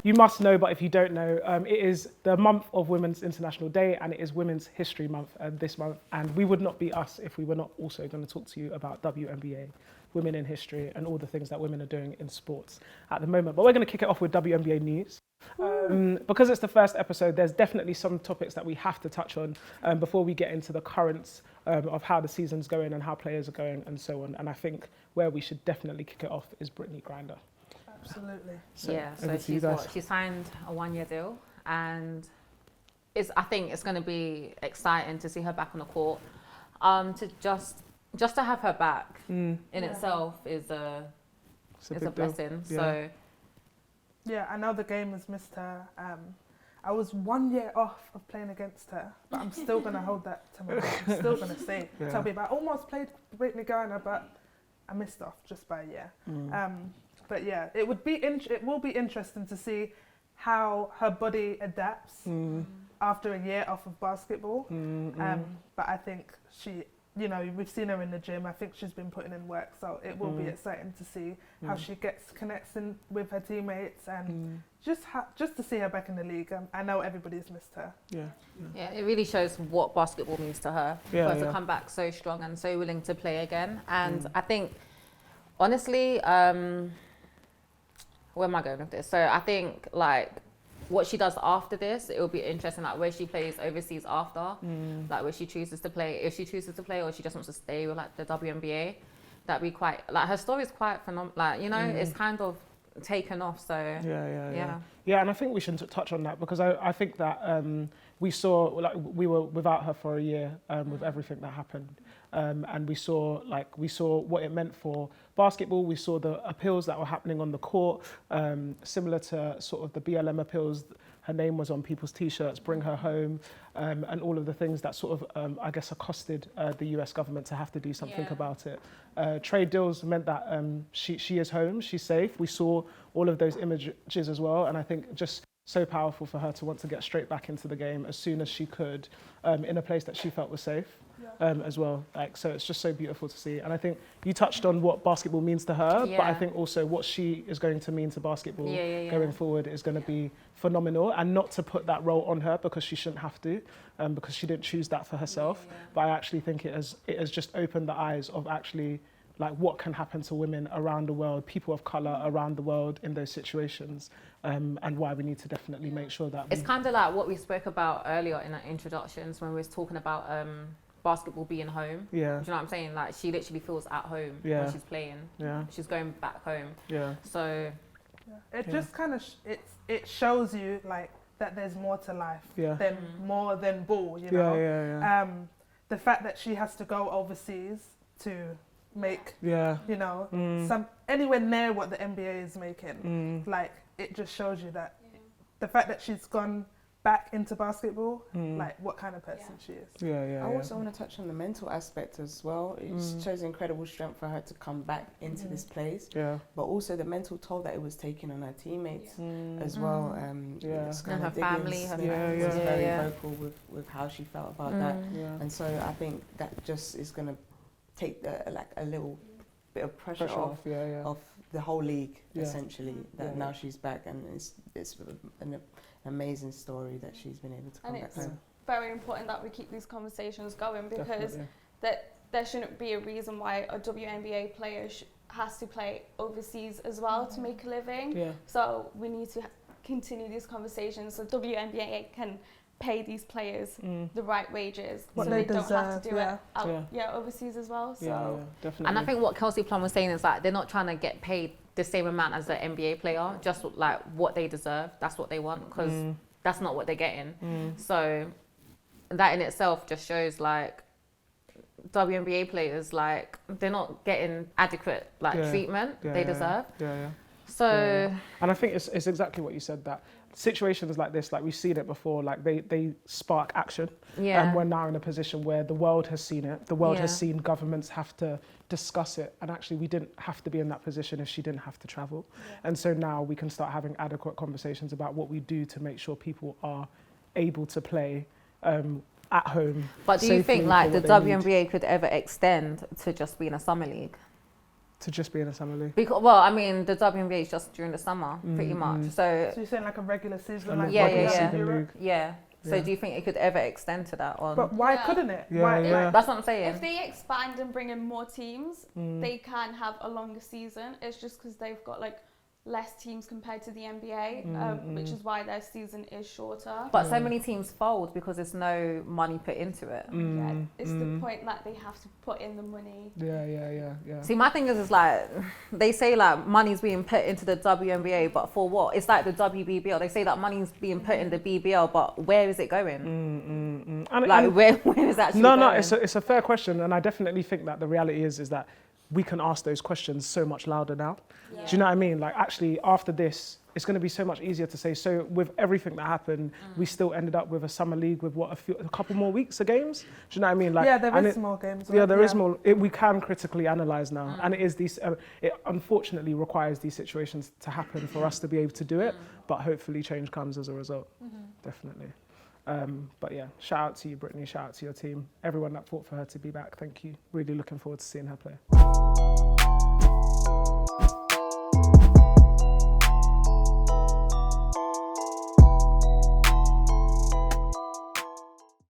you must know, but if you don't know, it is the month of Women's International Day, and it is Women's History Month this month. And we would not be us if we were not also going to talk to you about WNBA, women in history, and all the things that women are doing in sports at the moment. But we're going to kick it off with WNBA news. Because it's the first episode, there's definitely some topics that we have to touch on before we get into the currents of how the season's going and how players are going and so on. And I think where we should definitely kick it off is Brittany Griner. Absolutely. So she signed a 1-year deal, and I think it's going to be exciting to see her back on the court. Just to have her back in itself is a blessing. Yeah. So yeah, I know the game has missed her. I was 1 year off of playing against her, but I'm still going to hold that to my heart. I'm still going to say, tell people, I almost played Brittany Griner, but I missed off just by a year. But yeah, it will be interesting to see how her body adapts after a year off of basketball. But I think we've seen her in the gym. I think she's been putting in work, so it will be exciting to see how she connects in with her teammates and just to see her back in the league. I know everybody's missed her. Yeah, it really shows what basketball means to her. For her to come back so strong and so willing to play again. And I think, honestly, where am I going with this? So I think what she does after this, it will be interesting, like where she plays overseas after, like where she chooses to play, if she chooses to play or she just wants to stay with the WNBA. That'd be quite, her story is quite phenomenal, it's kind of taken off, so yeah. And I think we should touch on that because I think that we saw, we were without her for a year with everything that happened. And we saw what it meant for basketball. We saw the appeals that were happening on the court, similar to sort of the BLM appeals. Her name was on people's T-shirts, bring her home, and all of the things that sort of, I guess, accosted the US government to have to do something about it. Trade deals meant that she is home, she's safe. We saw all of those images as well, and I think just so powerful for her to want to get straight back into the game as soon as she could, in a place that she felt was safe. As well, so it's just so beautiful to see. And I think you touched on what basketball means to her, but I think also what she is going to mean to basketball going forward is going to be phenomenal. And not to put that role on her because she shouldn't have to, because she didn't choose that for herself. But I actually think it has just opened the eyes of actually what can happen to women around the world, people of colour around the world in those situations, and why we need to definitely make sure that it's kind of like what we spoke about earlier in our introductions when we was talking about basketball being home. Do you know what I'm saying? She literally feels at home when she's playing. She's going back home. So it just kind of it shows you that there's more to life than more than ball. The fact that she has to go overseas to make some anywhere near what the NBA is making. It just shows you that the fact that she's gone back into basketball, what kind of person she is. I also want to touch on the mental aspect as well. It shows incredible strength for her to come back into this place, but also the mental toll that it was taking on her teammates as well. And her family. Was very vocal with how she felt about that, and so I think that just is going to take a little bit of pressure off the whole league, essentially. Now she's back, and it's an amazing story that she's been able to come back home. And it's very important that we keep these conversations going because there shouldn't be a reason why a WNBA player has to play overseas as well to make a living. So we need to continue these conversations so WNBA can pay these players the right wages what so they don't have to do it overseas as well. Definitely. And I think what Kelsey Plum was saying is they're not trying to get paid the same amount as the NBA player, just what they deserve. That's what they want because that's not what they're getting. So that in itself just shows WNBA players they're not getting adequate treatment they deserve. So and I think it's exactly what you said, that situations like this, we've seen it before, they spark action. And we're now in a position where the world has seen it. The world has seen governments have to discuss it. And actually we didn't have to be in that position if she didn't have to travel. And so now we can start having adequate conversations about what we do to make sure people are able to play at home. But do you think the WNBA could ever extend to just being a summer league? To just be in a summer league. Because, well, I mean, the WNBA is just during the summer, pretty much. So you're saying like a regular season, And like yeah, regular yeah, Europe? yeah. So do you think it could ever extend to that? But why couldn't it? Yeah, Why, yeah. That's what I'm saying. If they expand and bring in more teams, they can have a longer season. It's just because they've got like less teams compared to the NBA, which is why their season is shorter. But so many teams fold because there's no money put into it. Yeah, it's the point that they have to put in the money. Yeah. See, my thing is like, they say like money's being put into the WNBA, but for what? It's like the WBBL. They say that money's being put in the BBL, but where is it going? And where is it actually No, going? it's a fair question, and I definitely think that the reality is that we can ask those questions so much louder now. Yeah. Do you know what I mean? Like, actually, after this, it's going to be so much easier to say. So, with everything that happened, we still ended up with a summer league with a couple more weeks of games. Do you know what I mean? Like, yeah, there is more games. Yeah, there is more. We can critically analyze now, and it is these. It unfortunately requires these situations to happen for us to be able to do it. But hopefully, change comes as a result. Definitely. But yeah, shout out to you, Brittany. Shout out to your team. Everyone that fought for her to be back. Thank you. Really looking forward to seeing her play.